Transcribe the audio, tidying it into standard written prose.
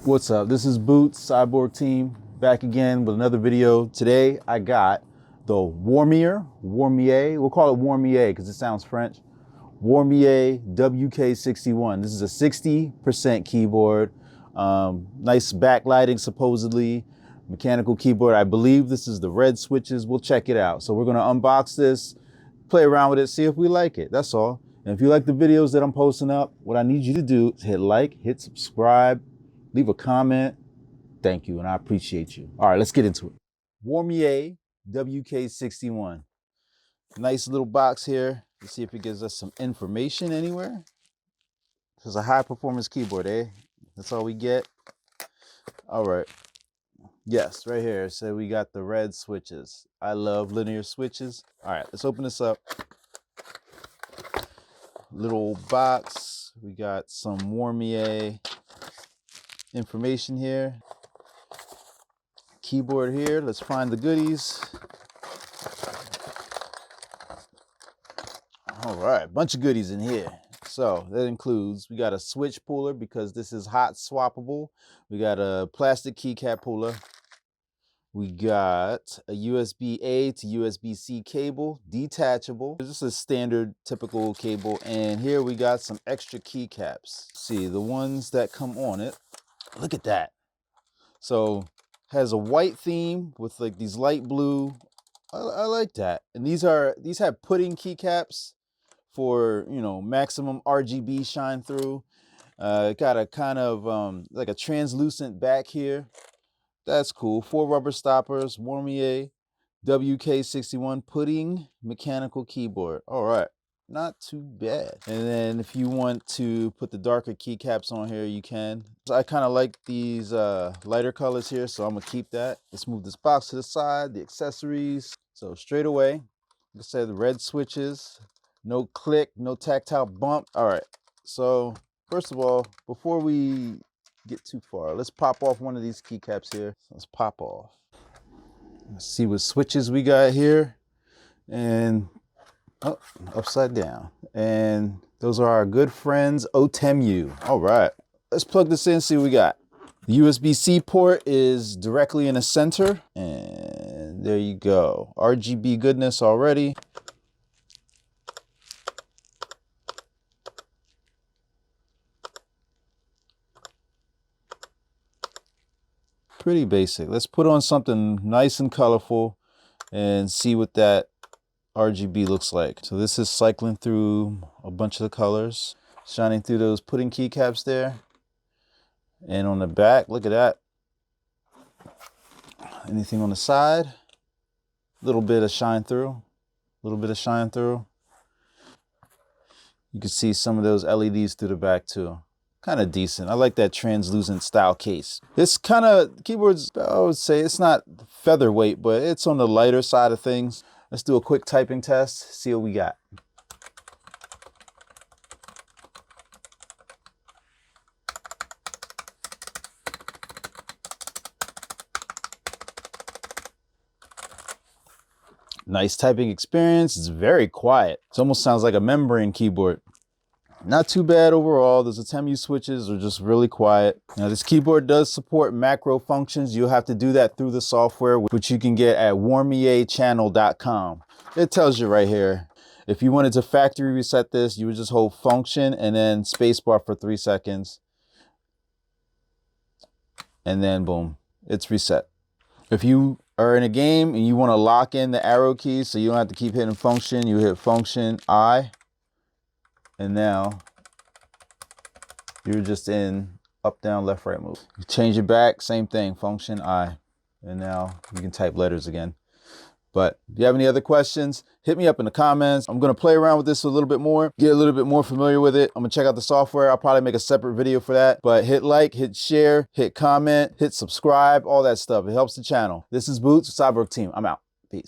What's up? This is Boots, Cyborg Team, back again with another video. Today I got the Womier, we'll call it Womier because it sounds French. Womier WK61. This is a 60% keyboard. Nice backlighting supposedly. Mechanical keyboard. I believe this is the red switches. We'll check it out. So we're going to unbox this, play around with it, see if we like it. That's all. And if you like the videos that I'm posting up, what I need you to do is hit like, hit subscribe, leave a comment. Thank you, and I appreciate you. All right, let's get into it. Womier WK61. Nice little box here. Let's see if it gives us some information anywhere. This is a high performance keyboard, eh? That's all we get. All right. Yes, right here. So we got the red switches. I love linear switches. All right, let's open this up. Little box. We got some Womier information here. Keyboard here. Let's find the goodies. All right, bunch of goodies in here. So that includes, we got a switch puller because this is hot swappable. We got a plastic keycap puller. We got a USB-A to USB-C cable, detachable. This is a standard typical cable. And here we got some extra keycaps. See, the ones that come on it. Look at that. So has a white theme with like these light blue. I like that. And these have pudding keycaps for, you know, maximum RGB shine through. It got a kind of like a translucent back here. That's cool. 4 rubber stoppers, Womier WK61 pudding mechanical keyboard. All right, not too bad. And then if you want to put the darker keycaps on here, you can. So I kind of like these lighter colors here, so I'm gonna keep that. Let's move this box to the side, the accessories. So straight away, like I said, the red switches, no click, no tactile bump. All right, so first of all, before we get too far, let's pop off one of these keycaps here. Let's pop off. Let's see what switches we got here. And oh, upside down. And those are our good friends Otemu. All right, let's plug this in, see what we got. The USB-C port is directly in the center. And there you go. RGB goodness already. Pretty basic. Let's put on something nice and colorful and see what that RGB looks like. So this is cycling through a bunch of the colors, shining through those pudding keycaps there. And on the back, look at that. Anything on the side? A little bit of shine through. A little bit of shine through. You can see some of those LEDs through the back too. Kind of decent. I like that translucent style case. This kind of keyboards, I would say it's not featherweight, but it's on the lighter side of things. Let's do a quick typing test, see what we got. Nice typing experience. It's very quiet. It almost sounds like a membrane keyboard. Not too bad overall. Those Otemu switches are just really quiet. Now this keyboard does support macro functions. You'll have to do that through the software, which you can get at womierchannel.com. It tells you right here. If you wanted to factory reset this, you would just hold function and then spacebar for 3 seconds. And then boom, it's reset. If you are in a game and you want to lock in the arrow keys so you don't have to keep hitting function, you hit function I. And now you're just in up, down, left, right move. You change it back, same thing, function I. And now you can type letters again. But if you have any other questions, hit me up in the comments. I'm gonna play around with this a little bit more, get a little bit more familiar with it. I'm gonna check out the software. I'll probably make a separate video for that. But hit like, hit share, hit comment, hit subscribe, all that stuff. It helps the channel. This is Boots, Cyborg Team. I'm out.